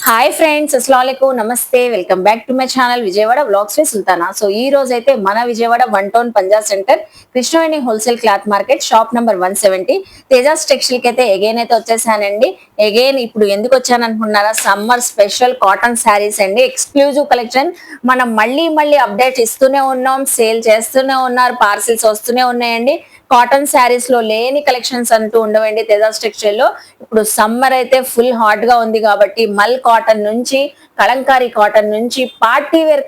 Hi friends, అస్సలాముఅలైకుం, నమస్తే. Welcome back to my channel Vijayawada vlogs with Sultana. So ఈ రోజు అయితే మన Vijayawada one town Punjab centre Krishnaveni wholesale cloth market shop number 170 Tejas textile కి అయితే ఎగైన్ అయితే వచ్చేసానండి. ఎగైన్ ఇప్పుడు ఎందుకు వచ్చాను అనుకున్నారా? సమ్మర్ స్పెషల్ కాటన్ శారీస్ అండి, ఎక్స్క్లూజివ్ కలెక్షన్. మనం మళ్ళీ అప్డేట్ ఇస్తూనే ఉన్నాం, సేల్ చేస్తూనే ఉన్నారు, పార్సిల్స్ వస్తూనే ఉన్నాయండి. కాటన్ శారీస్ లో లేని కలెక్షన్స్ అంటూ ఉండవండి తేజాస్ టెక్స్టైల్ లో. ఇప్పుడు సమ్మర్ అయితే ఫుల్ హాట్ గా ఉంది కాబట్టి మల్ కాటన్ నుంచి కలంకారీ కాటన్ నుంచి పార్టీ వేర్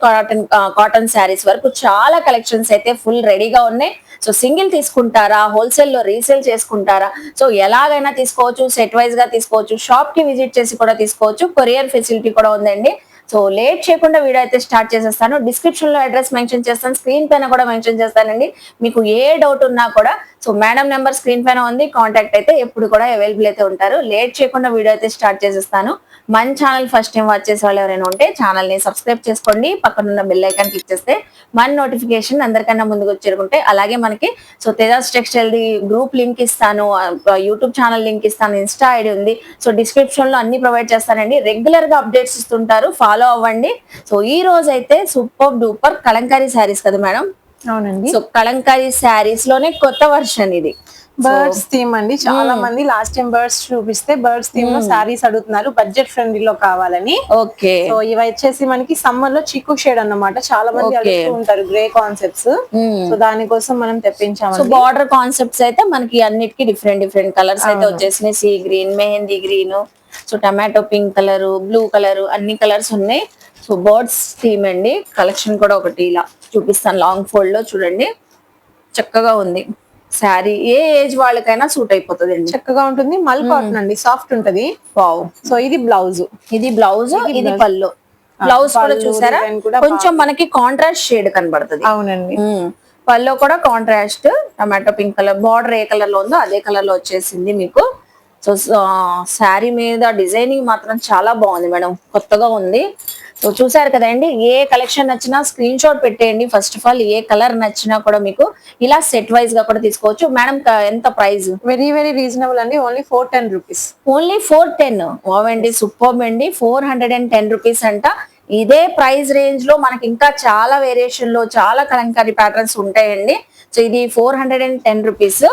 కాటన్ శారీస్ వరకు చాలా కలెక్షన్స్ అయితే ఫుల్ రెడీగా ఉన్నాయి. సో సింగిల్ తీసుకుంటారా, హోల్సేల్ లో రీసేల్ చేసుకుంటారా, సో ఎలాగైనా తీసుకోవచ్చు, సెట్ వైజ్ గా తీసుకోవచ్చు, షాప్ కి విజిట్ చేసి కూడా తీసుకోవచ్చు, కొరియర్ ఫెసిలిటీ కూడా ఉందండి. సో లేట్ చేయకుండా వీడియో అయితే స్టార్ట్ చేసేస్తాను. డిస్క్రిప్షన్ లో అడ్రస్ మెన్షన్ చేస్తాను, స్క్రీన్ పైన కూడా మెన్షన్ చేస్తానండి. మీకు ఏ డౌట్ ఉన్నా కూడా సో మేడం నెంబర్ స్క్రీన్ పైన ఉంది, కాంటాక్ట్ అయితే ఎప్పుడు కూడా అవైలబుల్ అయితే ఉంటారు. లేట్ చేయకుండా వీడియో అయితే స్టార్ట్ చేసేస్తాను. మన ఛానల్ ఫస్ట్ టైం వాచ్ చేసే వాళ్ళు ఎవరైనా ఉంటే ఛానల్ ని సబ్స్క్రైబ్ చేసుకోండి, పక్కన ఉన్న బెల్ ఐకాన్ క్లిక్ చేస్తే మన నోటిఫికేషన్ అందరికన్నా ముందుకు చేరుకుంటే. అలాగే మనకి so Tejas textile the group link ఇస్తాను, యూట్యూబ్ ఛానల్ లింక్ ఇస్తాను, ఇన్స్టా ఐడి ఉంది. సో డిస్క్రిప్షన్ లో అన్ని ప్రొవైడ్ చేస్తానండి. రెగ్యులర్ గా అప్డేట్స్ ఇస్తుంటారు, ఫాలో అవ్వండి. సో ఈ రోజు అయితే సూపర్ డూపర్ కలంకారీ శారీస్ కదా మేడం? అవునండి. సో కలంకారీ శారీస్ లోనే కొత్త వర్షన్ ఇది, బర్డ్స్ థీమ్ అండి. చాలా మంది లాస్ట్ టైం బర్డ్స్ చూపిస్తే బర్డ్స్ థీమ్ లో సారీస్ అడుగుతున్నారు, బడ్జెట్ ఫ్రెండ్లీ లో కావాలని. ఓకే. సో ఇవి వచ్చేసి మనకి సమ్మర్ లో చిక్కు షేడ్ అన్నమాట, చాలా మంది అడుగుతూ ఉంటారు గ్రే కాన్సెప్ట్స్. సో దానికోసం మనం తెప్పించాము. సో బార్డర్ కాన్సెప్ట్స్ అయితే మనకి అన్నిటికీ డిఫరెంట్ కలర్స్ అయితే వచ్చేసినాయి. Sea green, mehndi green, so tomato pink colour, blue colour, అన్ని కలర్స్ ఉన్నాయి. సో బర్డ్స్ థీమ్ అండి. కలెక్షన్ కూడా ఒకటి ఇలా చూపిస్తాను, లాంగ్ ఫోల్డ్ లో చూడండి, చక్కగా ఉంది శారీ. ఏ ఏజ్ వాళ్ళకైనా సూట్ అయిపోతుంది అండి, చక్కగా ఉంటుంది. మల్ కాటన్ అండి, సాఫ్ట్ ఉంటది. వావ్. సో ఇది బ్లౌజ్, ఇది పళ్ళు. బ్లౌజ్ కూడా చూసారా, కొంచెం మనకి కాంట్రాస్ట్ షేడ్ కనబడుతుంది. అవునండి. పళ్ళు కూడా contrast tomato pink colour, border ఏ కలర్ లో ఉందో అదే కలర్ లో వచ్చేసింది మీకు. సో శారీ మీద డిజైనింగ్ మాత్రం చాలా బాగుంది మేడం, కొత్తగా ఉంది. సో చూసారు కదండి, ఏ కలెక్షన్ నచ్చినా స్క్రీన్ షాట్ పెట్టేయండి. First of all A colour నచ్చినా కూడా మీకు ఇలా సెట్ వైజ్ గా కూడా తీసుకోవచ్చు. మేడం ఎంత ప్రైస్? వెరీ రీజనబుల్ అండి, ఓన్లీ 410 రూపీస్. ఓన్లీ 410. ఓవండి, సూపర్ అండి. 410 రూపీస్ అంట. ఇదే ప్రైస్ రేంజ్ లో మనకి ఇంకా చాలా వేరియేషన్ లో చాలా కలంకారీ ప్యాటర్న్స్ ఉంటాయండి. సో ఇది 410 రూపీస్.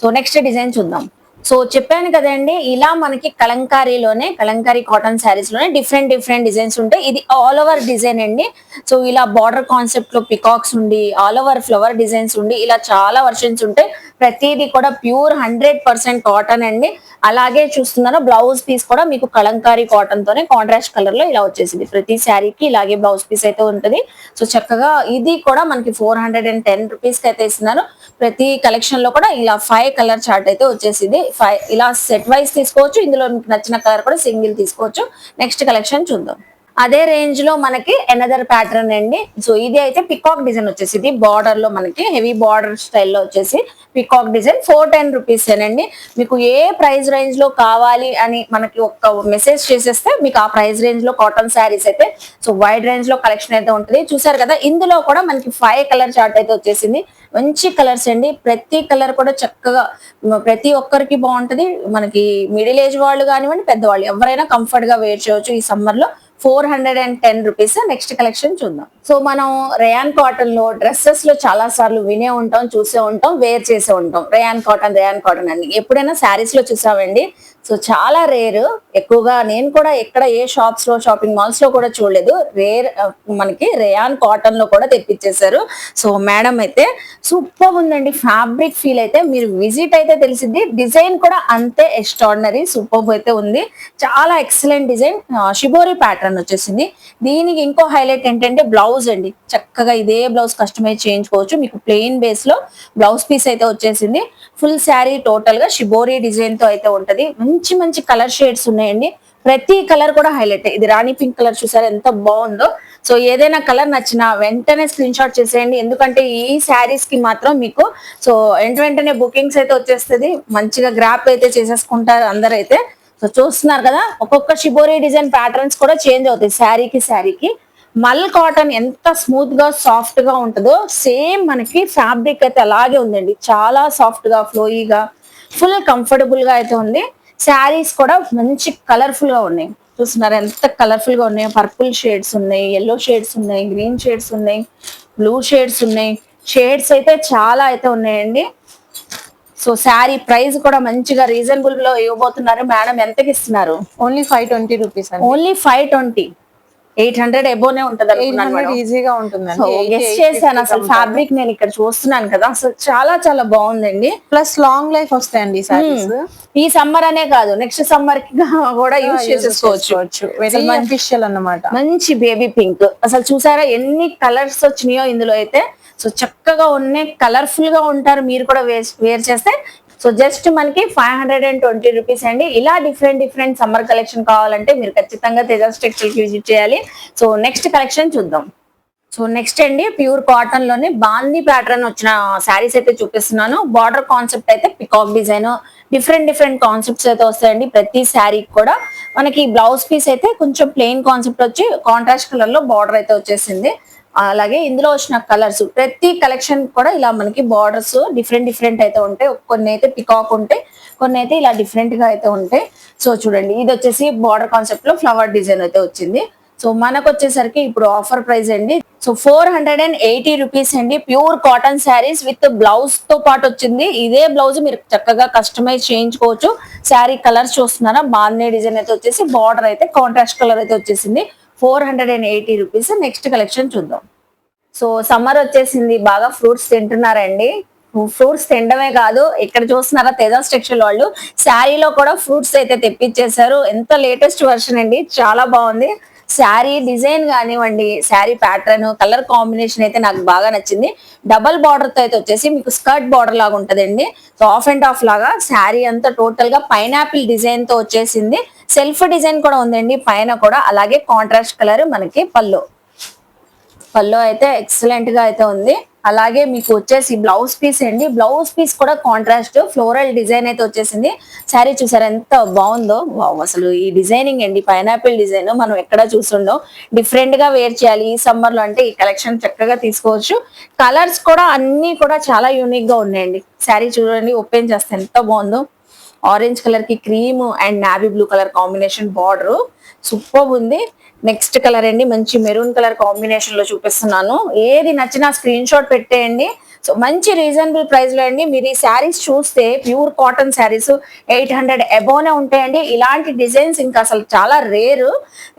సో నెక్స్ట్ డిజైన్ చూద్దాం. సో చెప్పాను కదండి, ఇలా మనకి కలంకారీ కాటన్ శారీస్ లోనే డిఫరెంట్ డిజైన్స్ ఉంటాయి. ఇది ఆల్ ఓవర్ డిజైన్ అండి. సో ఇలా బార్డర్ కాన్సెప్ట్ లో పికాక్స్ ఉండి, ఆల్ ఓవర్ ఫ్లవర్ డిజైన్స్ ఉండి, ఇలా చాలా వర్షన్స్ ఉంటాయి. ప్రతిదీ కూడా ప్యూర్ 100% కాటన్ అండి. అలాగే చూస్తున్నారా, బ్లౌజ్ పీస్ కూడా మీకు కలంకారీ కాటన్ తోనే కాంట్రాస్ట్ కలర్ లో ఇలా వచ్చేసింది. ప్రతి శారీకి ఇలాగే బ్లౌజ్ పీస్ అయితే ఉంటది. సో చక్కగా ఇది కూడా మనకి 410 రూపీస్ కి అయితే ఇస్తున్నారు. ప్రతి కలెక్షన్ లో కూడా ఇలా 5 కలర్ చార్ట్ అయితే వచ్చేసింది. 5 ఇలా సెట్ వైజ్ తీసుకోవచ్చు, ఇందులో మీకు నచ్చిన కలర్ కూడా సింగిల్ తీసుకోవచ్చు. నెక్స్ట్ కలెక్షన్ చూద్దాం. అదే రేంజ్ లో మనకి ఎనదర్ ప్యాటర్న్ అండి. సో ఇది అయితే పికాక్ డిజైన్ వచ్చేసి బార్డర్ లో మనకి హెవీ బార్డర్ స్టైల్లో వచ్చేసి పికాక్ డిజైన్ 410 రూపీస్ ఏనండి. మీకు ఏ ప్రైస్ రేంజ్ లో కావాలి అని మనకి ఒక మెసేజ్ చేసేస్తే మీకు ఆ ప్రైస్ రేంజ్ లో కాటన్ శారీస్ అయితే సో వైడ్ రేంజ్ లో కలెక్షన్ అయితే ఉంటుంది. చూసారు కదా, ఇందులో కూడా మనకి 5 కలర్ చార్ట్ అయితే వచ్చేసింది. మంచి కలర్స్ అండి, ప్రతి కలర్ కూడా చక్కగా ప్రతి ఒక్కరికి బాగుంటది. మనకి మిడిల్ ఏజ్ వాళ్ళు కానివ్వండి, పెద్దవాళ్ళు ఎవరైనా కంఫర్ట్ గా వేర్ చేయవచ్చు ఈ సమ్మర్ లో. 410 రూపీస్. నెక్స్ట్ కలెక్షన్ చూద్దాం. సో మనం రేయాన్ కాటన్ లో డ్రెస్సెస్ లో చాలా సార్లు వినే ఉంటాం, చూసే ఉంటాం, వేర్ చేసే ఉంటాం. రేయాన్ కాటన్ అని ఎప్పుడైనా శారీస్ లో చూసామండి. సో చాలా రేర్, ఎక్కువగా నేను కూడా ఎక్కడ ఏ షాప్స్ లో షాపింగ్ మాల్స్ లో కూడా చూడలేదు. రేర్ మనకి రేయాన్ కాటన్ లో కూడా తెప్పించేశారు. సో మేడం అయితే సూపర్ ఉందండి. ఫ్యాబ్రిక్ ఫీల్ అయితే మీరు విజిట్ అయితే తెలిసింది. డిజైన్ కూడా అంతే ఎక్స్ట్రాడినరీ సూపర్ అయితే ఉంది. చాలా ఎక్సలెంట్ డిజైన్, షిబోరి ప్యాటర్న్ వచ్చేసింది. దీనికి ఇంకో హైలైట్ ఏంటంటే బ్లౌజ్ అండి. చక్కగా ఇదే బ్లౌజ్ కస్టమైజ్ చేయించుకోవచ్చు. మీకు ప్లెయిన్ బేస్ లో బ్లౌజ్ పీస్ అయితే వచ్చేసింది. ఫుల్ శారీ టోటల్ గా షిబోరి డిజైన్ తో అయితే ఉంటది. మంచి కలర్ షేడ్స్ ఉన్నాయండి. ప్రతి కలర్ కూడా హైలైట్. ఇది రాణి పింక్ కలర్ చూసారా ఎంత బాగుందో. సో ఏదైనా కలర్ నచ్చినా వెంటనే స్క్రీన్ షాట్ చేసేయండి, ఎందుకంటే ఈ శారీస్ కి మాత్రం మీకు సో వెంటనే బుకింగ్స్ అయితే వచ్చేస్తుంది. మంచిగా గ్రాప్ అయితే చేసేసుకుంటారు అందరైతే. సో చూస్తున్నారు కదా, ఒక్కొక్క షిబోరి డిజైన్ ప్యాటర్న్స్ కూడా చేంజ్ అవుతాయి శారీకి. మల్ కాటన్ ఎంత స్మూత్ గా సాఫ్ట్ గా ఉంటుందో సేమ్ మనకి ఫ్యాబ్రిక్ అయితే అలాగే ఉందండి. చాలా సాఫ్ట్ గా ఫ్లోయిగా ఫుల్ కంఫర్టబుల్ గా అయితే ఉంది. శారీస్ కూడా మంచి కలర్ఫుల్ గా ఉన్నాయి. చూస్తున్నారు ఎంత కలర్ఫుల్ గా ఉన్నాయి. పర్పుల్ షేడ్స్ ఉన్నాయి, ఎల్లో షేడ్స్ ఉన్నాయి, గ్రీన్ షేడ్స్ ఉన్నాయి, బ్లూ షేడ్స్ ఉన్నాయి. షేడ్స్ అయితే చాలా అయితే ఉన్నాయండి. సో శారీ ప్రైస్ కూడా మంచిగా రీజనబుల్ లో ఇవ్వబోతున్నారు మేడం. ఎంతకి ఇస్తున్నారు? ఓన్లీ 520 రూపీస్ అండి. ఓన్లీ 520. 800 ఎబోనే ఉంటది అనుకున్నాను 800 మేడం. ఈజీగా ఉంటుందండి. గెస్ చేశాను. అసలు ఫ్యాబ్రిక్ నేను ఇక్కడ చూస్తున్నాను కదా, అసలు చాలా చాలా బాగుందండి. ప్లస్ లాంగ్ లైఫ్ వస్తాయండి సారీస్. ఈ సమ్మర్ అనే కాదు, నెక్స్ట్ సమ్మర్ కి కూడా యూజ్ చేసేసుకోవచ్చు. వెరీ అఫీషియల్ అన్నమాట. మంచి బేబీ పింక్. అసలు చూసారా ఎన్ని కలర్స్ వచ్చినాయో ఇందులో అయితే. సో చక్కగా ఉన్నాయి, కలర్ఫుల్ గా ఉంటారు మీరు కూడా వేర్ చేస్తే. సో జస్ట్ మనకి 520 రూపీస్ అండి. ఇలా డిఫరెంట్ సమ్మర్ కలెక్షన్ కావాలంటే మీరు ఖచ్చితంగా తేజాస్ టెక్స్టైల్ కి విజిట్ చేయాలి. సో నెక్స్ట్ కలెక్షన్ చూద్దాం. సో నెక్స్ట్ అండి ప్యూర్ కాటన్ లోనే బాందీ ప్యాటర్న్ వచ్చిన శారీస్ అయితే చూపిస్తున్నాను. బార్డర్ కాన్సెప్ట్ అయితే పికాక్ డిజైన్, డిఫరెంట్ కాన్సెప్ట్స్ అయితే వస్తాయండి ప్రతి శారీకి కూడా. మనకి బ్లౌజ్ పీస్ అయితే కొంచెం ప్లెయిన్ కాన్సెప్ట్ వచ్చి కాంట్రాస్ట్ కలర్ లో బార్డర్ అయితే వచ్చేసింది. అలాగే ఇందులో వచ్చిన కలర్స్ ప్రతి కలెక్షన్ కూడా ఇలా మనకి బార్డర్స్ డిఫరెంట్ అయితే ఉంటాయి. కొన్ని అయితే పికాక్ ఉంటాయి, కొన్ని అయితే ఇలా డిఫరెంట్ గా అయితే ఉంటాయి. సో చూడండి, ఇది వచ్చేసి బార్డర్ కాన్సెప్ట్ లో ఫ్లవర్ డిజైన్ అయితే వచ్చింది. సో మనకు వచ్చేసరికి ఇప్పుడు ఆఫర్ ప్రైస్ అండి. సో 480 రూపీస్ అండి. Pure cotton saris with blouse తో పాటు వచ్చింది. ఇదే బ్లౌజ్ మీరు చక్కగా కస్టమైజ్ చేయించుకోవచ్చు. శారీ కలర్స్ చూస్తున్నారా, బాందీ డిజైన్ అయితే వచ్చేసి బార్డర్ అయితే కాంట్రాస్ట్ కలర్ అయితే వచ్చేసింది. 480 రూపీస్. నెక్స్ట్ కలెక్షన్ చూద్దాం. సో సమ్మర్ వచ్చేసింది, బాగా ఫ్రూట్స్ తింటున్నారండి. ఫ్రూట్స్ తినడమే కాదు, ఇక్కడ చూస్తున్నారా తేజాస్ టెక్స్టైల్ వాళ్ళు శారీలో కూడా ఫ్రూట్స్ అయితే తెప్పించేశారు. ఎంత లేటెస్ట్ వర్షన్ అండి, చాలా బాగుంది. శారీ డిజైన్ కానివ్వండి, శారీ ప్యాటర్న్, కలర్ కాంబినేషన్ అయితే నాకు బాగా నచ్చింది. డబల్ బార్డర్ తో అయితే వచ్చేసి మీకు స్కర్ట్ బార్డర్ లాగా ఉంటదండి. సో ఆఫ్ అండ్ ఆఫ్ లాగా శారీ అంతా టోటల్ గా పైనాపిల్ డిజైన్ తో వచ్చేసింది. సెల్ఫ్ డిజైన్ కూడా ఉందండి పైన కూడా. అలాగే కాంట్రాస్ట్ కలర్ మనకి పల్లో అయితే ఎక్సలెంట్ గా అయితే ఉంది. అలాగే మీకు వచ్చేసి బ్లౌజ్ పీస్ అండి. బ్లౌజ్ పీస్ కూడా కాంట్రాస్ట్ ఫ్లోరల్ డిజైన్ అయితే వచ్చేసింది. శారీ చూసారా ఎంత బాగుందో. అసలు ఈ డిజైనింగ్ అండి, పైనాపిల్ డిజైన్ మనం ఎక్కడ చూస్తుండో. డిఫరెంట్ గా వేర్ చేయాలి ఈ సమ్మర్ లో అంటే ఈ కలెక్షన్ చక్కగా తీసుకోవచ్చు. కలర్స్ కూడా అన్ని కూడా చాలా యూనిక్ గా ఉన్నాయండి. శారీ చూడండి, ఓపెన్ చేస్తే ఎంత బాగుందో. ఆరెంజ్ కలర్ కి cream and navy blue colour combination border super ఉంది. నెక్స్ట్ కలర్ అండి, మంచి మెరూన్ కలర్ కాంబినేషన్ లో చూపిస్తున్నాను. ఏది నచ్చినా స్క్రీన్ షాట్ పెట్టేయండి. సో మంచి రీజనబుల్ ప్రైస్ లో అండి. మీరు ఈ శారీస్ చూస్తే ప్యూర్ కాటన్ శారీస్ 800 అబోనే ఉంటాయండి. ఇలాంటి డిజైన్స్ ఇంకా అసలు చాలా రేరు.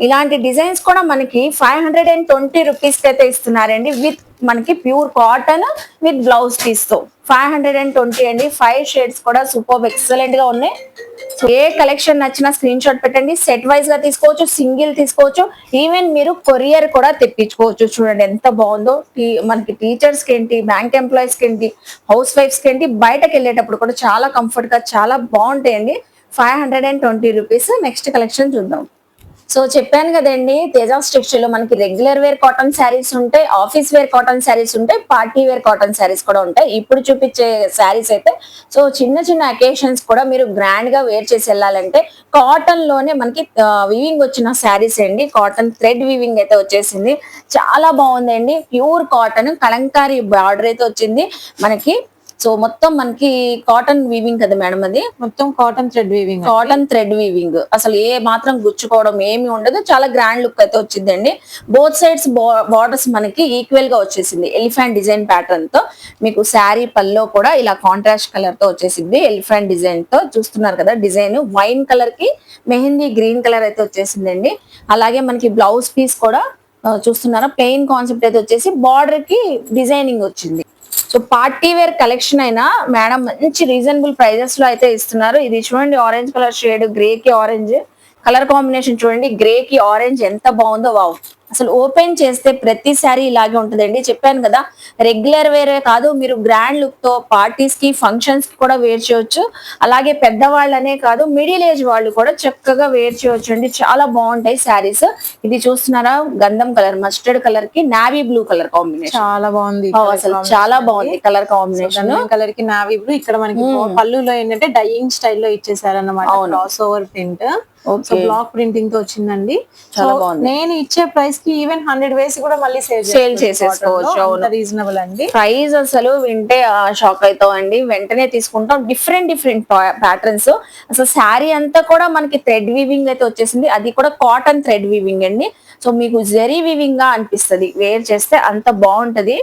ఇలాంటి డిజైన్స్ కూడా మనకి 520 రూపీస్ అయితే ఇస్తున్నారండి. విత్ మనకి pure cotton with blouse piece తో 520 అండి. 5 షేడ్స్ కూడా సూపర్ ఎక్సలెంట్ గా ఉన్నాయి. సో ఏ కలెక్షన్ నచ్చినా స్క్రీన్ షాట్ పెట్టండి. సెట్ వైజ్ గా తీసుకోవచ్చు, సింగిల్ తీసుకోవచ్చు, ఈవెన్ మీరు కొరియర్ కూడా తెప్పించుకోవచ్చు. చూడండి ఎంత బాగుందో. మనకి టీచర్స్ కి ఏంటి, బ్యాంక్ ఎంప్లాయీస్ కి ఏంటి, హౌస్ వైఫ్స్ కి ఏంటి, బయటకు వెళ్ళేటప్పుడు కూడా చాలా కంఫర్ట్ గా చాలా బాగుంటాయండి. 520 రూపీస్. నెక్స్ట్ కలెక్షన్ చూద్దాం. సో చెప్పాను కదండి, తేజాస్ టెక్స్టైల్ లో మనకి రెగ్యులర్ వేర్ కాటన్ శారీస్ ఉంటాయి, ఆఫీస్ వేర్ కాటన్ శారీస్ ఉంటాయి, పార్టీ వేర్ కాటన్ శారీస్ కూడా ఉంటాయి. ఇప్పుడు చూపించే శారీస్ అయితే సో చిన్న అకేషన్స్ కూడా మీరు గ్రాండ్ గా వేర్ చేసి వెళ్ళాలంటే కాటన్ లోనే మనకి వివింగ్ వచ్చిన శారీస్ అండి. కాటన్ థ్రెడ్ వివింగ్ అయితే వచ్చేసింది, చాలా బాగుందండి. ప్యూర్ కాటన్ కలంకారీ బార్డర్ అయితే వచ్చింది మనకి. సో మొత్తం మనకి కాటన్ వీవింగ్ కదా మేడం, అది మొత్తం కాటన్ థ్రెడ్ వీవింగ్. అసలు ఏ మాత్రం గుచ్చుకోవడం ఏమి ఉండదు. చాలా గ్రాండ్ లుక్ అయితే వచ్చిందండి. బోత్ సైడ్స్ బార్డర్స్ మనకి ఈక్వల్ గా వచ్చేసింది. ఎలిఫెంట్ డిజైన్ ప్యాటర్న్ తో మీకు శారీ పల్లో కూడా ఇలా కాంట్రాస్ట్ కలర్ తో వచ్చేసింది. ఎలిఫెంట్ డిజైన్ తో చూస్తున్నారు కదా, డిజైన్ వైన్ కలర్ కి మెహందీ గ్రీన్ కలర్ అయితే వచ్చేసిందండి. అలాగే మనకి బ్లౌజ్ పీస్ కూడా చూస్తున్నారా, ప్లెయిన్ కాన్సెప్ట్ అయితే వచ్చేసి బార్డర్ కి డిజైనింగ్ వచ్చింది. సో పార్టీ వేర్ కలెక్షన్ అయినా మేడం మంచి రీజనబుల్ ప్రైజెస్ లో అయితే ఇస్తున్నారు. ఇది చూడండి, ఆరెంజ్ కలర్ షేడ్, గ్రే కి ఆరెంజ్ కలర్ కాంబినేషన్ చూడండి. గ్రే కి ఆరెంజ్ ఎంత బాగుందో. వావ్, అసలు ఓపెన్ చేస్తే ప్రతి సారీ ఇలాగే ఉంటుందండి. చెప్పాను కదా, రెగ్యులర్ వేరే కాదు, మీరు గ్రాండ్ లుక్ తో పార్టీస్ కి ఫంక్షన్స్ కి కూడా వేర్ చేయొచ్చు. అలాగే పెద్దవాళ్ళనే కాదు, మిడిల్ ఏజ్ వాళ్ళు కూడా చక్కగా వేర్ చేయొచ్చు అండి. చాలా బాగుంటాయి శారీస్. ఇది చూస్తున్నారా, గంధం కలర్, మస్టర్డ్ కలర్ కి నావీ బ్లూ కలర్ కాంబినేషన్ చాలా బాగుంది. అసలు చాలా బాగుంది కలర్ కాంబినేషన్. కలర్ కి నావీ బ్లూ. ఇక్కడ మనకి పళ్ళులో ఏంటంటే డైయింగ్ స్టైల్లో ఇచ్చేసారు అన్నమాట. Cross over print, block printing తో వచ్చిందండి. నేను ఇచ్చే ప్రైస్ రూపీస్ కి ఈవెన్ 100 వేసి కూడా మళ్ళీ సేల్ చేసేసుకోవచ్చు. అవును, రీజనబుల్ అండి. ప్రైస్ అసలు వింటే షాక్ అవుతాం అండి. వెంటనే తీసుకుంటాం. Different patterns. అసలు శారీ అంతా కూడా మనకి థ్రెడ్ వీవింగ్ అయితే వచ్చేసింది. అది కూడా కాటన్ థ్రెడ్ వీవింగ్ అండి. సో మీకు జరీ వీవింగ్ గా అనిపిస్తుంది. వేర్ చేస్తే అంత బాగుంటది.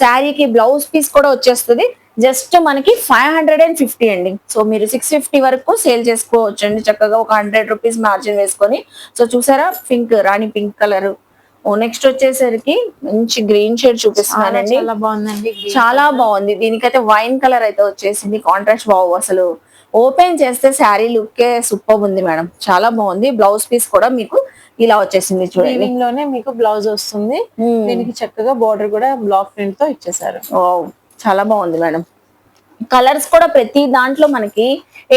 శారీకి బ్లౌజ్ పీస్ కూడా వచ్చేస్తుంది. జస్ట్ మనకి 550 అండి. సో మీరు 650 వరకు సేల్ చేసుకోవచ్చు అండి చక్కగా, ఒక 100 రూపీస్ మార్జిన్ వేసుకొని. సో చూసారా, పింక్, రాణి పింక్ కలర్. నెక్స్ట్ వచ్చేసరికి మంచి గ్రీన్ షేడ్ చూపిస్తున్నానండి. చాలా బాగుందండి, చాలా బాగుంది. దీనికైతే వైన్ కలర్ అయితే వచ్చేసింది. కాంట్రాస్ట్ బాగు. అసలు ఓపెన్ చేస్తే శారీ లుక్కే సూపర్ ఉంది మేడం. చాలా బాగుంది. బ్లౌజ్ పీస్ కూడా మీకు ఇలా వచ్చేసింది చూడండి. వీవింగ్ లోనే మీకు బ్లౌజ్ వస్తుంది. దీనికి చక్కగా బోర్డర్ కూడా బ్లాక్ ప్రింట్ తో ఇచ్చేసారు. చాలా బాగుంది మేడం. కలర్స్ కూడా ప్రతి దాంట్లో మనకి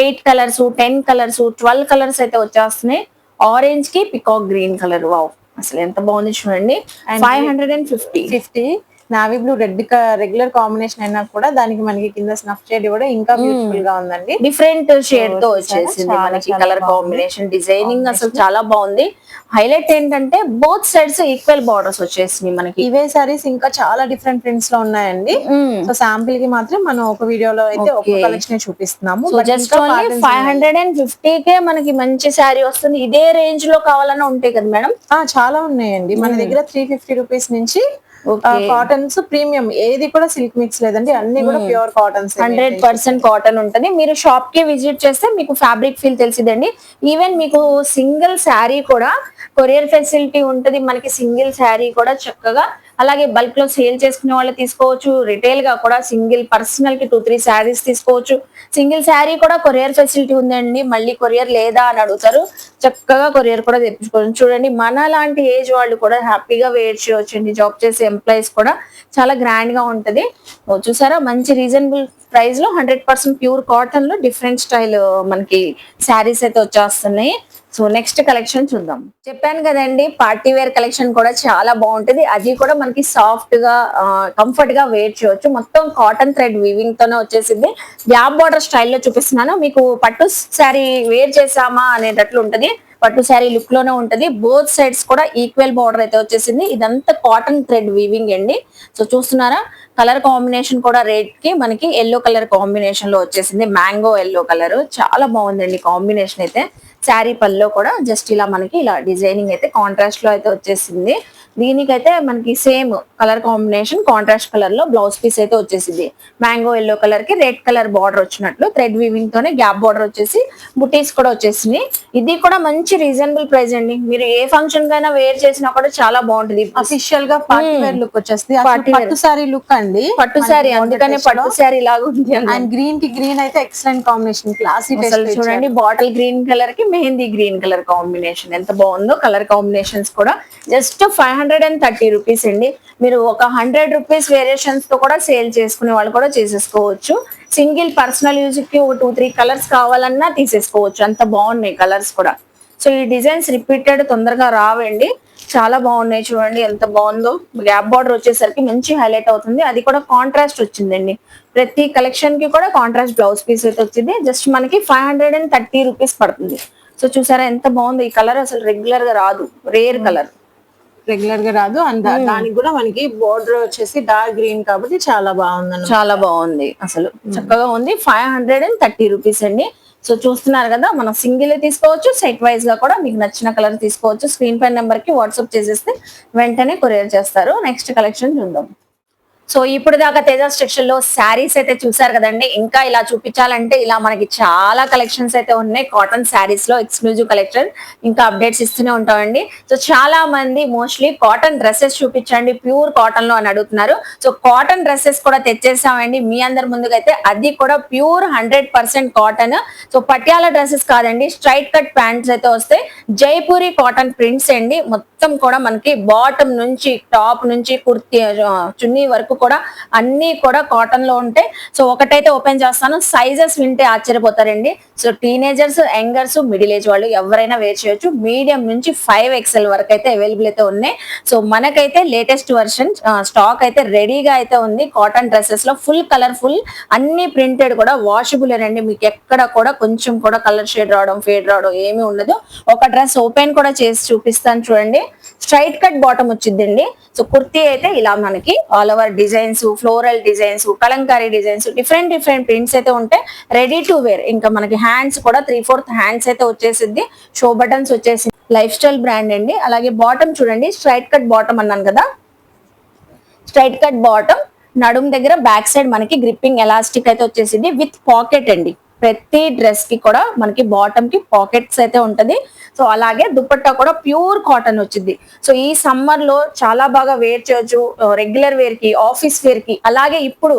8 కలర్స్, 10 కలర్స్, 12 కలర్స్ అయితే వచ్చేస్తున్నాయి. ఆరెంజ్ కి పికాక్ గ్రీన్ కలర్. వావ్, అసలు ఎంత బాగుంది చూడండి. 550. Navy blue red regular combination అయినా కూడా దానికి మనకి కింద స్నఫ్ షేడ్ కూడా ఇంకా బ్యూటిఫుల్ గా ఉందండి. డిఫరెంట్ షేడ్ తో వచ్చేసింది మనకి కలర్ కాంబినేషన్. డిజైనింగ్ అసలు చాలా బాగుంది. హైలైట్ ఏంటంటే బోత్ సైడ్స్ ఈక్వల్ బార్డర్స్ వచ్చేసినాయి మనకి. ఇవే సారీస్ ఇంకా చాలా డిఫరెంట్ ప్రింట్స్ లో ఉన్నాయండి. సో శాంపిల్ కి మాత్రం మనం ఒక వీడియోలో అయితే ఒక కలెక్షన్ చూపిస్తున్నాము. జస్ట్ ఓన్లీ 550 కే మనకి మంచి శారీ వస్తుంది. ఇదే రేంజ్ లో కావాలన్నా ఉంటాయి కదా మేడం? చాలా ఉన్నాయండి మన దగ్గర. 350 రూపీస్ నుంచి కాటన్స్ ప్రీమియం, ఏది కూడా సిల్క్ మిక్స్ లేదండి, అన్ని కూడా ప్యూర్ కాటన్స్. 100% కాటన్ ఉంటది. మీరు షాప్ కి విజిట్ చేస్తే మీకు ఫ్యాబ్రిక్ ఫీల్ తెలిసిదండి. ఈవెన్ మీకు సింగిల్ శారీ కూడా కొరియర్ ఫెసిలిటీ ఉంటది మనకి. సింగిల్ శారీ కూడా చక్కగా, అలాగే బల్క్ లో సేల్ చేసుకునే వాళ్ళు తీసుకోవచ్చు. రిటైల్ గా కూడా సింగిల్ పర్సనల్ కి 2-3 శారీస్ తీసుకోవచ్చు. సింగిల్ శారీ కూడా కొరియర్ ఫెసిలిటీ ఉందండి. మళ్ళీ కొరియర్ లేదా అని అడుగుతారు, చక్కగా కొరియర్ కూడా తెప్పించుకోవచ్చు. చూడండి, మన లాంటి ఏజ్ వాళ్ళు కూడా హ్యాపీగా వేర్ చేయవచ్చు అండి. జాబ్ చేసే ఎంప్లాయీస్ కూడా చాలా గ్రాండ్ గా ఉంటది. చూసారా, మంచి రీజనబుల్ ప్రైస్ లో 100% ప్యూర్ కాటన్ లో డిఫరెంట్ స్టైల్ మనకి శారీస్ అయితే వచ్చేస్తున్నాయి. సో నెక్స్ట్ కలెక్షన్ చూద్దాం. చెప్పాను కదండి, పార్టీ వేర్ కలెక్షన్ కూడా చాలా బాగుంటది. అది కూడా మనకి సాఫ్ట్ గా కంఫర్ట్ గా వేర్ చేయొచ్చు. మొత్తం కాటన్ థ్రెడ్ వీవింగ్ తోనే వచ్చేసింది. గ్యాప్ బార్డర్ స్టైల్లో చూపిస్తున్నాను మీకు. పట్టు శారీ వేర్ చేసామా అనేటట్లు ఉంటది. పట్టు శారీ లుక్ లోనే ఉంటది. బోత్ సైడ్స్ కూడా ఈక్వల్ బార్డర్ అయితే వచ్చేసింది. ఇదంతా కాటన్ థ్రెడ్ వీవింగ్ అండి. సో చూస్తున్నారా, కలర్ కాంబినేషన్ కూడా రెడ్ కి మనకి ఎల్లో కలర్ కాంబినేషన్ లో వచ్చేసింది. మ్యాంగో ఎల్లో కలర్ చాలా బాగుందండి కాంబినేషన్ అయితే. శారీ పల్లో కూడా జస్ట్ ఇలా మనకి ఇలా డిజైనింగ్ అయితే కాంట్రాస్ట్ లో అయితే వచ్చేసింది. దీనికైతే మనకి same colour combination contrast colour లో బ్లౌజ్ పీస్ అయితే వచ్చేసింది. మ్యాంగో ఎల్లో కలర్ కి రెడ్ కలర్ బార్డర్ వచ్చినట్లు థ్రెడ్ వీవింగ్ తోనే గ్యాప్ బార్డర్ వచ్చేసి బుటీస్ కూడా వచ్చేసింది. ఇది కూడా మంచి రీజనబుల్ ప్రైస్ అండి. మీరు ఏ ఫంక్షన్ కైనా వేర్ చేసినా కూడా చాలా బాగుంటుంది. అఫీషియల్ గా పార్టీ వేర్ లుక్ వచ్చేస్తుంది. పట్టు సారీ లుక్ అండి, పట్టు సారీ, అందుకనే పట్టు సారీ లాగా ఉంది. అండ్ గ్రీన్ కి గ్రీన్ అయితే ఎక్సలెంట్ కాంబినేషన్. క్లాసీ చూడండి, బాటిల్ గ్రీన్ కలర్ కి మెహందీ గ్రీన్ కలర్ కాంబినేషన్ ఎంత బాగుందో. కలర్ కాంబినేషన్స్ కూడా జస్ట్ 530 రూపీస్ అండి. మీరు ఒక 100 రూపీస్ వేరియేషన్స్ తో కూడా సేల్ చేసుకునే వాళ్ళు కూడా చేసేసుకోవచ్చు. సింగిల్ పర్సనల్ యూజ్ కి ఒక 2-3 కలర్స్ కావాలన్నా తీసేసుకోవచ్చు. అంత బాగున్నాయి కలర్స్ కూడా. సో ఈ డిజైన్స్ రిపీటెడ్ తొందరగా రావండి. చాలా బాగున్నాయి చూడండి ఎంత బాగుందో. గ్యాప్ బార్డర్ వచ్చేసరికి మంచి హైలైట్ అవుతుంది. అది కూడా కాంట్రాస్ట్ వచ్చిందండి. ప్రతి కలెక్షన్ కి కూడా కాంట్రాస్ట్ బ్లౌజ్ పీస్ అయితే వచ్చింది. జస్ట్ మనకి 530 రూపీస్ పడుతుంది. సో చూసారా ఎంత బాగుంది. ఈ కలర్ అసలు రెగ్యులర్ గా రాదు, రేర్ కలర్, రెగ్యులర్ గా రాదు. అండ్ దానికి కూడా మనకి బోర్డర్ వచ్చేసి డార్క్ గ్రీన్ కాబట్టి చాలా బాగుంది. చాలా బాగుంది, అసలు చక్కగా ఉంది. 530 రూపీస్ అండి. సో చూస్తున్నారు కదా, మనం సింగిల్ తీసుకోవచ్చు, సెట్ వైజ్ గా కూడా మీకు నచ్చిన కలర్ తీసుకోవచ్చు. స్క్రీన్ పై నెంబర్ కి వాట్సాప్ చేసేస్తే వెంటనే కొరియర్ చేస్తారు. నెక్స్ట్ కలెక్షన్ చూద్దాం. సో ఇప్పుడు దాకా తేజస్ టెక్స్టైల్ లో శారీస్ అయితే చూసారు కదండి. ఇంకా ఇలా చూపించాలంటే ఇలా మనకి చాలా కలెక్షన్స్ అయితే ఉన్నాయి. కాటన్ శారీస్ లో ఎక్స్క్లూజివ్ కలెక్షన్ ఇంకా అప్డేట్స్ ఇస్తూనే ఉంటామండి. సో చాలా మంది మోస్ట్లీ కాటన్ డ్రెస్సెస్ చూపించండి ప్యూర్ కాటన్ లో అని అడుగుతున్నారు. సో కాటన్ డ్రెస్సెస్ కూడా తెచ్చేసామండి మీ అందరి ముందుకైతే. అది కూడా pure 100% cotton. So Patiala dresses కాదండి, స్ట్రైట్ కట్ ప్యాంట్స్ అయితే వస్తాయి. జైపూరి కాటన్ ప్రింట్స్ అండి. మొత్తం కూడా మనకి బాటమ్ నుంచి టాప్ నుంచి కుర్తీ చున్నీ వరకు కూడా అన్ని కూడా కాటన్ లో ఉంటాయి. సో ఒకటైతే ఓపెన్ చేస్తాను, సైజెస్ వింటే ఆశ్చర్యపోతారండి. So teenagers, youngers, middle age వాళ్ళు ఎవరైనా వేర్ చేయొచ్చు. మీడియం నుంచి 5XL వరకు అయితే అవైలబుల్ అయితే ఉన్నాయి. సో మనకైతే లేటెస్ట్ వర్షన్ స్టాక్ అయితే రెడీగా అయితే ఉంది. కాటన్ డ్రెస్సెస్ లో ఫుల్ కలర్ఫుల్, అన్ని ప్రింటెడ్ కూడా వాషబుల్ అండి. మీకు ఎక్కడ కూడా కొంచెం కూడా కలర్ షేడ్ రావడం, ఫేడ్ రావడం ఏమీ ఉండదు. ఒక డ్రెస్ ఓపెన్ కూడా చేసి చూపిస్తాను చూడండి. స్ట్రైట్ కట్ బాటమ్ వచ్చిందండి. సో కుర్తీ అయితే ఇలా మనకి all over designs, floral designs, kalamkari designs, different different prints అయితే ఉంటాయి. Ready to wear. ఇంకా మనకి హ్యాండ్స్ కూడా 3/4 హ్యాండ్స్ అయితే వచ్చేసింది. షో బటన్స్ వచ్చేసి లైఫ్ స్టైల్ బ్రాండ్ అండి. అలాగే బాటమ్ చూడండి, స్ట్రైట్ కట్ బాటమ్ అన్నాను కదా, స్ట్రైట్ కట్ బాటమ్, నడుం దగ్గర బ్యాక్ సైడ్ మనకి గ్రిప్పింగ్ ఎలాస్టిక్ అయితే వచ్చేసింది విత్ పాకెట్ అండి. ప్రతి డ్రెస్ కి కూడా మనకి బాటమ్ కి పాకెట్స్ అయితే ఉంటది. సో అలాగే దుపట్టా కూడా ప్యూర్ కాటన్ వచ్చింది. సో ఈ సమ్మర్ లో చాలా బాగా వేర్ చేయొచ్చు, రెగ్యులర్ వేర్ కి, ఆఫీస్ వేర్ కి. అలాగే ఇప్పుడు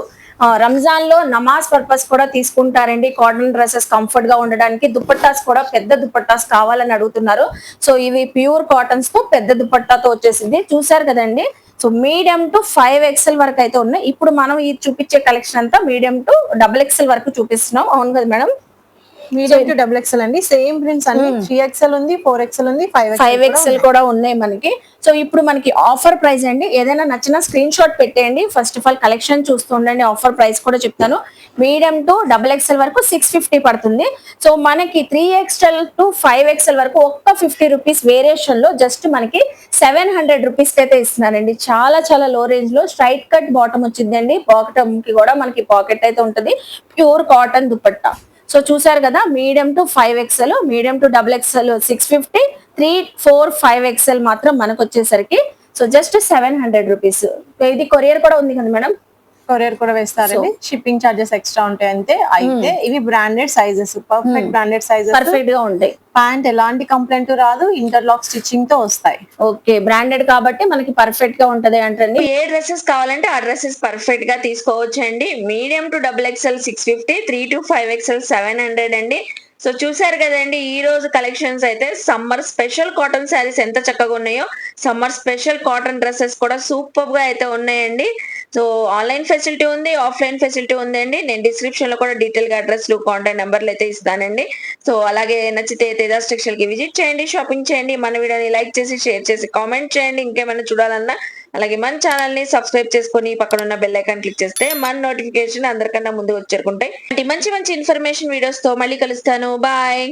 రంజాన్ లో నమాజ్ పర్పస్ కూడా తీసుకుంటారండి. కాటన్ డ్రెస్సెస్ కంఫర్ట్ గా ఉండడానికి. దుపట్టాస్ కూడా పెద్ద దుపట్టాస్ కావాలని అడుగుతున్నారు. సో ఇవి ప్యూర్ కాటన్స్ తో పెద్ద దుపట్టాతో వచ్చేసింది. చూసారు కదండి. సో మీడియం టు 5XL వరకు అయితే ఉన్నాయి. ఇప్పుడు మనం ఈ చూపించే కలెక్షన్ అంతా మీడియం టు XXL వరకు చూపిస్తున్నాం. అవును కదా మేడం? మీడియం టు XXL అండి. సేమ్ ప్రింట్స్ అన్ని 3XL ఉంది, 4XL ఉంది, 5XL కూడా ఉన్నాయి మనకి. సో ఇప్పుడు మనకి ఆఫర్ ప్రైస్ అండి. ఏదైనా నచ్చిన స్క్రీన్ షాట్ పెట్టేయండి. ఫస్ట్ ఆఫ్ ఆల్ కలెక్షన్ చూస్తూ ఉండండి. ఆఫర్ ప్రైస్ కూడా చెప్తాను. మీడియం టు XXL వరకు 650 పడుతుంది. సో మనకి 3XL టు 5XL వరకు ఒక్క 50 రూపీస్ వేరియేషన్ లో జస్ట్ మనకి 700 రూపీస్ అయితే ఇస్తున్నారండి. చాలా చాలా లో రేంజ్ లో స్ట్రైట్ కట్ బాటమ్ వచ్చిందండి. బాటమ్ కి కూడా మనకి పాకెట్ అయితే ఉంటది. Pure cotton dupatta. సో చూసారు కదా, medium to 5XL, medium to XXL 650, 3, 4, 5XL మాత్రం మనకు వచ్చేసరికి సో జస్ట్ 700 రూపీస్. ఇది కొరియర్ కూడా ఉంది కదా మేడం? కొరియర్ కూడా వేస్తారండి. షిప్పింగ్ చార్జెస్ ఎక్స్ట్రా ఉంటాయి అంతే. అయితే ఇవి branded sizes, perfect branded sizes, perfect గా ఉంటాయి. ప్యాంట్ ఎలాంటి కంప్లైంట్ రాదు, ఇంటర్లాక్ స్టిచ్చింగ్ తో వస్తాయి. ఓకే, బ్రాండెడ్ కాబట్టి మనకి పర్ఫెక్ట్ గా ఉంటది అంటండి. ఏ డ్రెస్సెస్ కావాలంటే ఆ డ్రెస్సెస్ పర్ఫెక్ట్ గా తీసుకోవచ్చు అండి. Medium to XXL 650, 3 to 5XL 700 అండి. సో చూసారు కదండి, ఈ రోజు కలెక్షన్స్ అయితే సమ్మర్ స్పెషల్ కాటన్ శారీస్ ఎంత చక్కగా ఉన్నాయో, సమ్మర్ స్పెషల్ కాటన్ డ్రెస్సెస్ కూడా సూపర్ గా అయితే ఉన్నాయండి. సో ఆన్లైన్ ఫెసిలిటీ ఉంది, ఆఫ్లైన్ ఫెసిలిటీ ఉందండి. నేను డిస్క్రిప్షన్ లో కూడా డీటెయిల్ గా అడ్రస్లు, కాంటాక్ట్ నెంబర్లు అయితే ఇస్తానండి. సో అలాగే నచ్చితే తేజాస్ టెక్స్టైల్ కి విజిట్ చేయండి, షాపింగ్ చేయండి. మన వీడియోని లైక్ చేసి, షేర్ చేసి, కామెంట్ చేయండి. ఇంకేమైనా చూడాలన్నా అలాగే మన ఛానల్ ని సబ్స్క్రైబ్ చేసుకొని పక్కన ఉన్న బెల్ ఐకాన్ క్లిక్ చేస్తే మన నోటిఫికేషన్ అందరికన్నా ముందు వచ్చేరుకుంటాయి. మంచి మంచి ఇన్ఫర్మేషన్ వీడియోస్ తో మళ్ళీ కలుస్తాను. బాయ్.